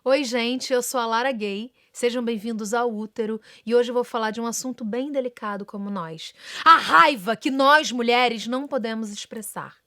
Oi, gente, eu sou a Lara Gay. Sejam bem-vindos ao Útero e hoje eu vou falar de um assunto bem delicado como nós. A raiva que nós, mulheres, não podemos expressar.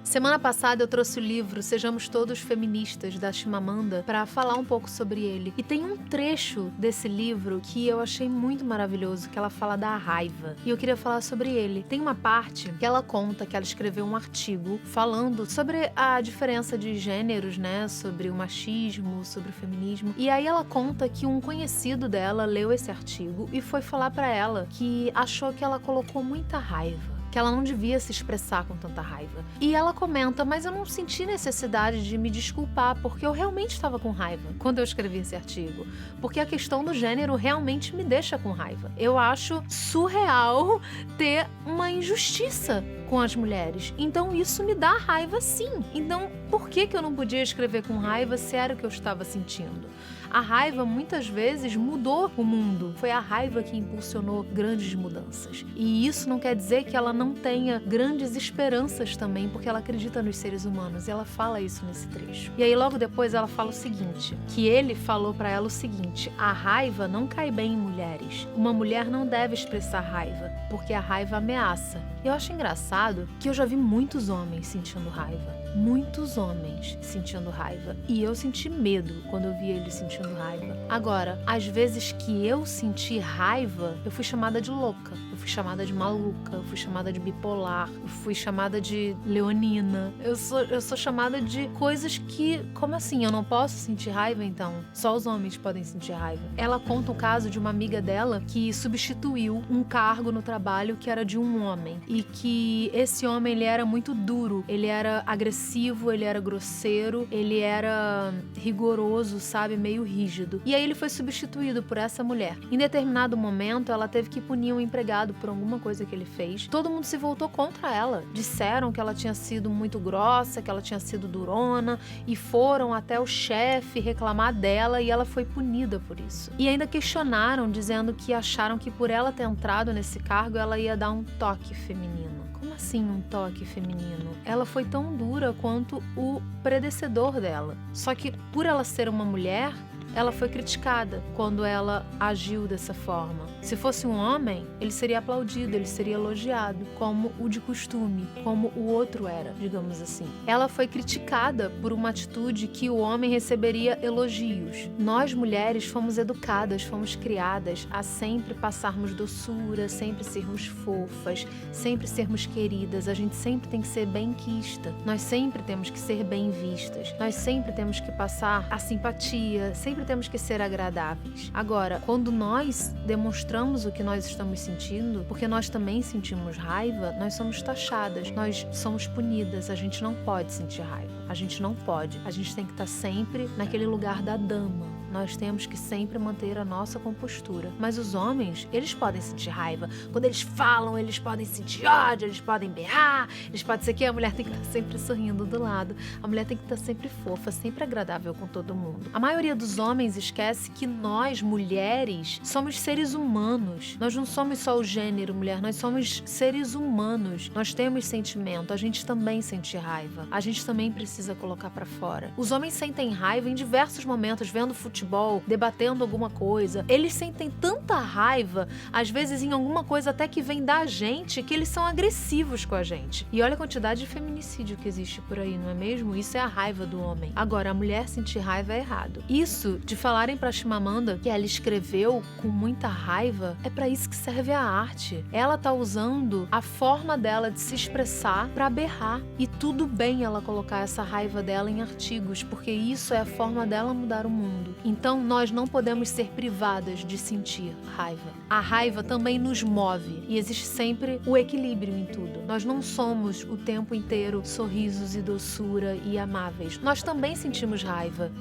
Semana passada eu trouxe o livro Sejamos Todos Feministas, da Chimamanda, para falar um pouco sobre ele. E tem um trecho desse livro que eu achei muito maravilhoso, que ela fala da raiva. E eu queria falar sobre ele. Tem uma parte que ela conta que ela escreveu um artigo falando sobre a diferença de gêneros, né? Sobre o machismo, sobre o feminismo. E aí ela conta que um conhecido dela leu esse artigo e foi falar para ela que achou que ela colocou muita raiva, que ela não devia se expressar com tanta raiva. E ela comenta, mas eu não senti necessidade de me desculpar, porque eu realmente estava com raiva quando eu escrevi esse artigo. Porque a questão do gênero realmente me deixa com raiva. Eu acho surreal ter uma injustiça com as mulheres. Então isso me dá raiva, sim. Então por que eu não podia escrever com raiva se era o que eu estava sentindo? A raiva muitas vezes mudou o mundo. Foi a raiva que impulsionou grandes mudanças. E isso não quer dizer que ela não tenha grandes esperanças também, porque ela acredita nos seres humanos. E ela fala isso nesse trecho. E aí logo depois ela fala o seguinte, que ele falou pra ela o seguinte: a raiva não cai bem em mulheres. Uma mulher não deve expressar raiva, porque a raiva ameaça. Eu acho engraçado que eu já vi muitos homens sentindo raiva. Muitos homens sentindo raiva. E eu senti medo quando eu vi eles sentindo raiva. Agora, às vezes que eu senti raiva, eu fui chamada de louca, eu fui chamada de maluca, eu fui chamada de bipolar, eu fui chamada de leonina. Eu sou chamada de coisas que, como assim? Eu não posso sentir raiva então? Só os homens podem sentir raiva. Ela conta o caso de uma amiga dela que substituiu um cargo no trabalho que era de um homem. E que esse homem, ele era muito duro, ele era agressivo, ele era grosseiro, ele era rigoroso, sabe? Meio rígido. E aí ele foi substituído por essa mulher. Em determinado momento, ela teve que punir um empregado por alguma coisa que ele fez. Todo mundo se voltou contra ela. Disseram que ela tinha sido muito grossa, que ela tinha sido durona, e foram até o chefe reclamar dela e ela foi punida por isso. E ainda questionaram, dizendo que acharam que por ela ter entrado nesse cargo, ela ia dar um toque feminino. Como assim um toque feminino? Ela foi tão dura quanto o predecessor dela. Só que por ela ser uma mulher, ela foi criticada quando ela agiu dessa forma. Se fosse um homem, ele seria aplaudido, ele seria elogiado, como o de costume, como o outro era, digamos assim. Ela foi criticada por uma atitude que o homem receberia elogios. Nós, mulheres, fomos educadas, fomos criadas a sempre passarmos doçura, sempre sermos fofas, sempre sermos queridas. A gente sempre tem que ser benquista. Nós sempre temos que ser bem vistas. Nós sempre temos que passar a simpatia, sempre temos que ser agradáveis. Agora, quando nós demonstramos o que nós estamos sentindo, porque nós também sentimos raiva, nós somos taxadas, nós somos punidas. A gente não pode sentir raiva. A gente não pode. A gente tem que estar sempre naquele lugar da dama. Nós temos que sempre manter a nossa compostura. Mas os homens, eles podem sentir raiva. Quando eles falam, eles podem sentir ódio, eles podem berrar, eles podem ser que a mulher tem que estar sempre sorrindo do lado. A mulher tem que estar sempre fofa, sempre agradável com todo mundo. A maioria dos homens esquece que nós, mulheres, somos seres humanos. Nós não somos só o gênero mulher, nós somos seres humanos. Nós temos sentimento, a gente também sente raiva. A gente também precisa colocar pra fora. Os homens sentem raiva em diversos momentos, vendo futebol, debatendo alguma coisa. Eles sentem tanta raiva, às vezes em alguma coisa até que vem da gente, que eles são agressivos com a gente. E olha a quantidade de feminicídio que existe por aí, não é mesmo? Isso é a raiva do homem. Agora, a mulher sentir raiva é errado. Isso de falarem pra Chimamanda que ela escreveu com muita raiva, é pra isso que serve a arte. Ela tá usando a forma dela de se expressar pra berrar. E tudo bem ela colocar essa raiva dela em artigos, porque isso é a forma dela mudar o mundo. Então, nós não podemos ser privadas de sentir raiva. A raiva também nos move e existe sempre o equilíbrio em tudo. Nós não somos o tempo inteiro sorrisos e doçura e amáveis. Nós também sentimos raiva.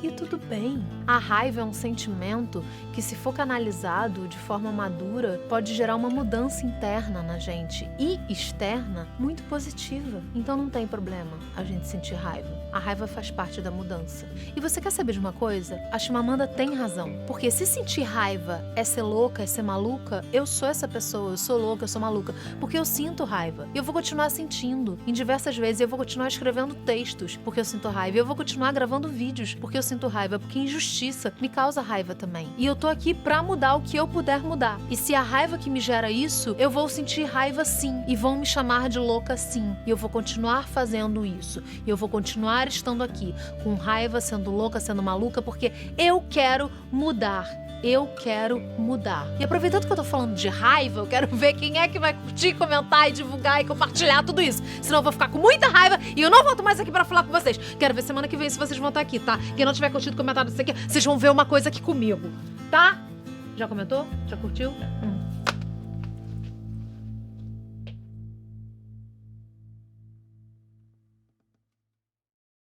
E tudo bem. A raiva é um sentimento que, se for canalizado de forma madura, pode gerar uma mudança interna na gente e externa muito positiva. Então não tem problema a gente sentir raiva. A raiva faz parte da mudança. E você quer saber de uma coisa? A Chimamanda tem razão. Porque se sentir raiva é ser louca, é ser maluca, eu sou essa pessoa, eu sou louca, eu sou maluca. Porque eu sinto raiva. E eu vou continuar sentindo. Em diversas vezes eu vou continuar escrevendo textos porque eu sinto raiva. E eu vou continuar gravando vídeos porque eu sinto raiva. Porque injustiça me causa raiva também. E eu tô aqui pra mudar o que eu puder mudar. E se a raiva que me gera isso, eu vou sentir raiva sim. E vão me chamar de louca sim. E eu vou continuar fazendo isso. E eu vou continuar estando aqui, com raiva, sendo louca, sendo maluca, porque eu quero mudar. Eu quero mudar. E aproveitando que eu tô falando de raiva, eu quero ver quem é que vai curtir, comentar e divulgar e compartilhar tudo isso. Senão eu vou ficar com muita raiva e eu não volto mais aqui pra falar com vocês. Quero ver semana que vem se vocês vão estar aqui, tá? Quem não tiver curtido, comentado isso aqui, vocês vão ver uma coisa aqui comigo, tá? Já comentou? Já curtiu?